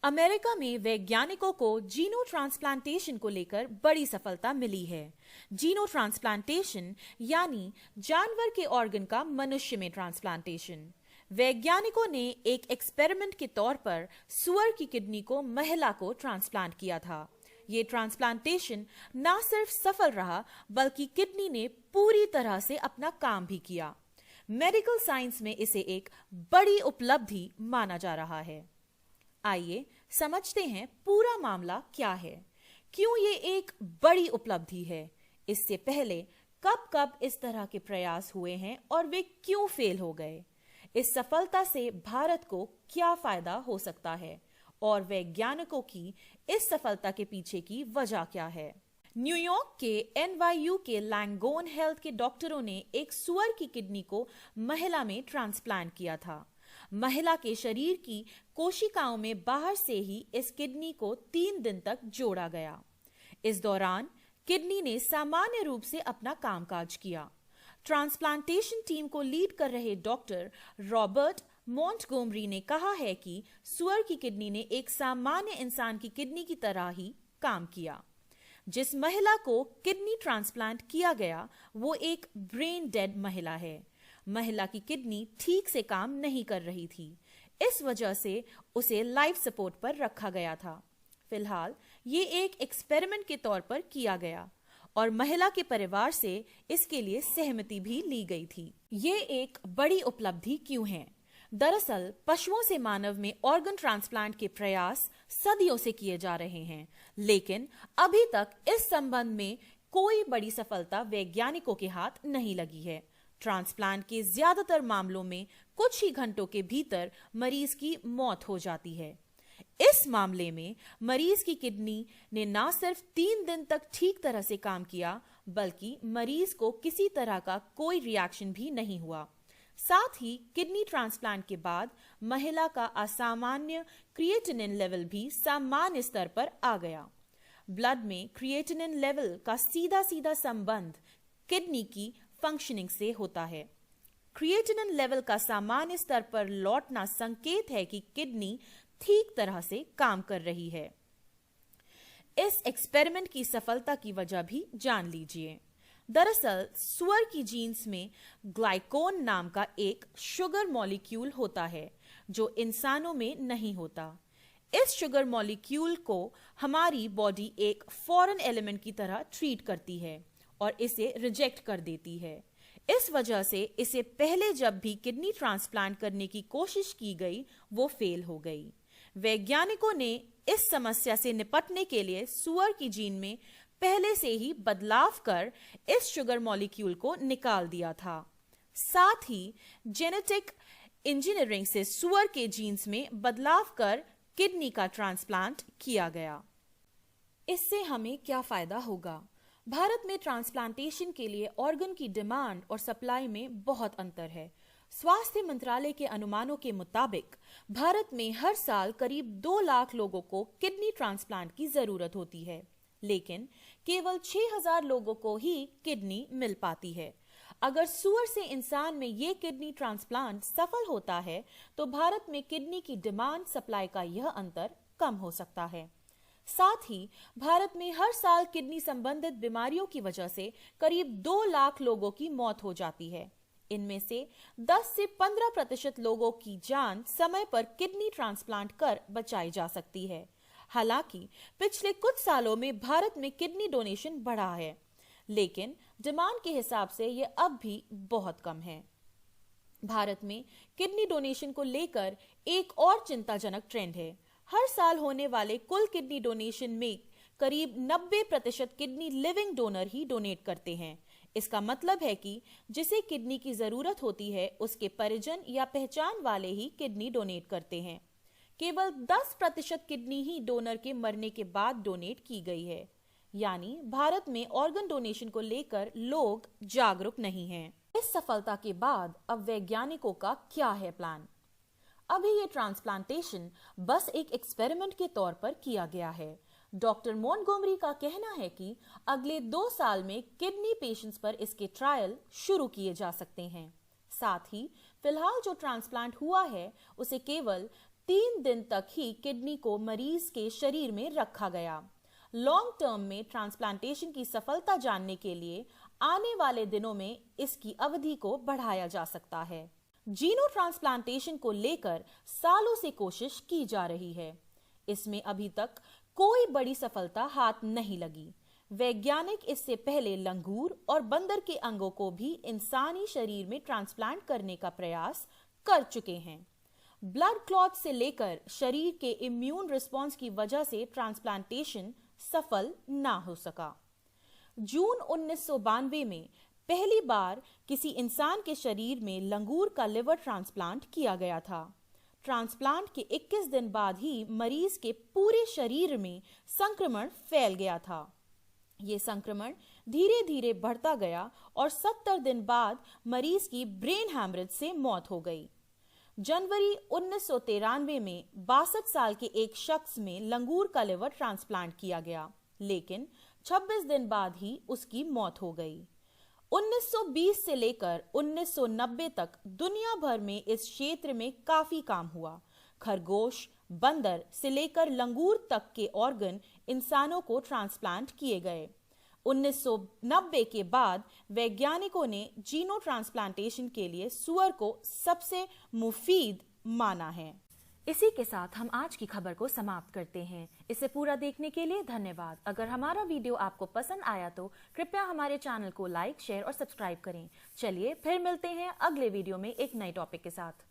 America में वैज्ञानिकों को जीनो ट्रांसप्लांटेशन को लेकर बड़ी सफलता मिली है। जीनो ट्रांसप्लांटेशन यानी जानवर के ऑर्गन का मनुष्य में ट्रांसप्लांटेशन। वैज्ञानिकों ने एक एक्सपेरिमेंट के तौर पर सुअर की किडनी को महिला को ट्रांसप्लांट किया था। ये ट्रांसप्लांटेशन न सिर्फ सफल रहा बल्कि किडनी ने पूरी तरह से अपना काम भी किया। मेडिकल साइंस में इसे एक बड़ी उपलब्धि माना जा रहा है। आइए समझते हैं पूरा मामला क्या है, क्यों ये एक बड़ी उपलब्धि है। इससे पहले कब कब इस तरह के प्रयास हुए हैं और वे क्यों फेल हो गए। इस सफलता से भारत को क्या फायदा हो सकता है और वैज्ञानिकों की इस सफलता के पीछे की वजह क्या है। न्यूयॉर्क के NYU के लैंगोन हेल्थ के डॉक्टरों ने एक सुअर की किडनी को महिला में ट्रांसप्लांट किया था। महिला के शरीर की कोशिकाओं में बाहर से ही इस किडनी को 3 दिन तक जोड़ा गया। इस दौरान किडनी ने सामान्य रूप से अपना कामकाज किया। ट्रांसप्लांटेशन टीम को लीड कर रहे डॉक्टर रॉबर्ट मॉन्टगोमरी ने कहा है कि सुअर की किडनी ने एक सामान्य इंसान की किडनी की तरह ही काम किया। जिस महिला को किडनी ट्रांसप्लांट किया गया वो एक ब्रेन डेड महिला है। महिला की किडनी ठीक से काम नहीं कर रही थी, इस वजह से उसे लाइफ सपोर्ट पर रखा गया था। फिलहाल ये एक एक्सपेरिमेंट के तौर पर किया गया और महिला के परिवार से इसके लिए सहमति भी ली गई थी। ये एक बड़ी उपलब्धि क्यों है? दरअसल पशुओं से मानव में ऑर्गन ट्रांसप्लांट के प्रयास सदियों से किए जा रहे हैं, लेकिन अभी तक इस संबंध में कोई बड़ी सफलता वैज्ञानिकों के हाथ नहीं लगी है। ट्रांसप्लांट के ज्यादातर मामलों में कुछ ही घंटों के भीतर मरीज की मौत हो जाती है। इस मामले में मरीज की किडनी ने न सिर्फ 3 दिन तक ठीक तरह से काम किया बल्कि मरीज को किसी तरह का कोई रिएक्शन भी नहीं हुआ। साथ ही किडनी ट्रांसप्लांट के बाद महिला का असामान्य क्रिएटिनिन लेवल भी सामान्य स्तर पर आ गया। ब्लड में क्रिएटिनिन लेवल का सीधा सीधा संबंध किडनी की फंक्शनिंग से होता है। क्रिएटिनिन लेवल का सामान्य स्तर पर लौटना संकेत है कि किडनी ठीक तरह से काम कर रही है। इस एक्सपेरिमेंट की सफलता की वजह भी जान लीजिए। दरअसल सुअर की जीन्स में ग्लाइकोन नाम का एक शुगर मॉलिक्यूल होता है जो इंसानों में नहीं होता। इस शुगर मॉलिक्यूल को हमारी बॉडी एक फॉरेन एलिमेंट की तरह ट्रीट करती है और इसे रिजेक्ट कर देती है। इस वजह से इसे पहले जब भी किडनी ट्रांसप्लांट करने की कोशिश की गई वो फेल हो गई। वैज्ञानिकों ने इस समस्या से निपटने के लिए सुअर की जीन में पहले से ही बदलाव कर इस शुगर मॉलिक्यूल को निकाल दिया था। साथ ही जेनेटिक इंजीनियरिंग से सुअर के जीन्स में बदलाव कर किडनी का ट्रांसप्लांट किया गया। इससे हमें क्या फायदा होगा? भारत में ट्रांसप्लांटेशन के लिए ऑर्गन की डिमांड और सप्लाई में बहुत अंतर है। स्वास्थ्य मंत्रालय के अनुमानों के मुताबिक भारत में हर साल करीब 2 लाख लोगों को किडनी ट्रांसप्लांट की जरूरत होती है, लेकिन केवल 6000 लोगों को ही किडनी मिल पाती है। अगर सुअर से इंसान में ये किडनी ट्रांसप्लांट सफल होता है तो भारत में किडनी की डिमांड सप्लाई का यह अंतर कम हो सकता है। साथ ही भारत में हर साल किडनी संबंधित बीमारियों की वजह से करीब 2 लाख लोगों की मौत हो जाती है। इनमें से 10 से 15% लोगों की जान समय पर किडनी ट्रांसप्लांट कर बचाई जा सकती है। हालांकि पिछले कुछ सालों में भारत में किडनी डोनेशन बढ़ा है, लेकिन डिमांड के हिसाब से यह अब भी बहुत कम है। भारत में किडनी डोनेशन को लेकर एक और चिंताजनक ट्रेंड है। हर साल होने वाले कुल किडनी डोनेशन में करीब 90% किडनी लिविंग डोनर ही डोनेट करते हैं। इसका मतलब है कि जिसे किडनी की जरूरत होती है उसके परिजन या पहचान वाले ही किडनी डोनेट करते हैं। केवल 10% किडनी ही डोनर के मरने के बाद डोनेट की गई है। यानी भारत में ऑर्गन डोनेशन को लेकर लोग जागरूक नहीं हैं। इस सफलता के बाद अब वैज्ञानिकों का क्या है प्लान? अभी ये ट्रांसप्लांटेशन बस एक एक्सपेरिमेंट के तौर पर किया गया है। डॉक्टर मॉन्टगोमरी का कहना है कि अगले 2 साल में किडनी पेशेंट्स पर इसके ट्रायल शुरू किए जा सकते हैं। साथ ही फिलहाल जो ट्रांसप्लांट हुआ है उसे केवल 3 दिन तक ही किडनी को मरीज के शरीर में रखा गया। लॉन्ग टर्म में ट्रांसप्लांटेशन की सफलता जानने के लिए आने वाले दिनों में इसकी अवधि को बढ़ाया जा सकता है। जीनो ट्रांसप्लांटेशन को लेकर सालों से कोशिश की जा रही है। इसमें अभी तक कोई बड़ी सफलता हाथ नहीं लगी। वैज्ञानिक इससे पहले लंगूर और बंदर के अंगों को भी इंसानी शरीर में ट्रांसप्लांट करने का प्रयास कर चुके हैं। ब्लड क्लॉट से लेकर शरीर के इम्यून रिस्पॉन्स की वजह से ट्रांसप्लांटेशन सफल ना हो सका। जून 1992 में पहली बार किसी इंसान के शरीर में लंगूर का लिवर ट्रांसप्लांट किया गया था। ट्रांसप्लांट के 21 दिन बाद ही मरीज के पूरे शरीर में संक्रमण फैल गया था। ये संक्रमण धीरे धीरे बढ़ता गया और 70 दिन बाद मरीज की ब्रेन हैमरेज से मौत हो गई। जनवरी 1993 में 62 साल के एक शख्स में लंगूर का लिवर ट्रांसप्लांट किया गया, लेकिन 26 दिन बाद ही उसकी मौत हो गई। 1920 से लेकर 1990 तक दुनिया भर में इस क्षेत्र में काफी काम हुआ। खरगोश, बंदर से लेकर लंगूर तक के ऑर्गन इंसानों को ट्रांसप्लांट किए गए। 1990 के बाद वैज्ञानिकों ने जीनो ट्रांसप्लांटेशन के लिए सुअर को सबसे मुफीद माना है। इसी के साथ हम आज की खबर को समाप्त करते हैं। इसे पूरा देखने के लिए धन्यवाद। अगर हमारा वीडियो आपको पसंद आया तो कृपया हमारे चैनल को लाइक, शेयर और सब्सक्राइब करें। चलिए फिर मिलते हैं अगले वीडियो में एक नए टॉपिक के साथ।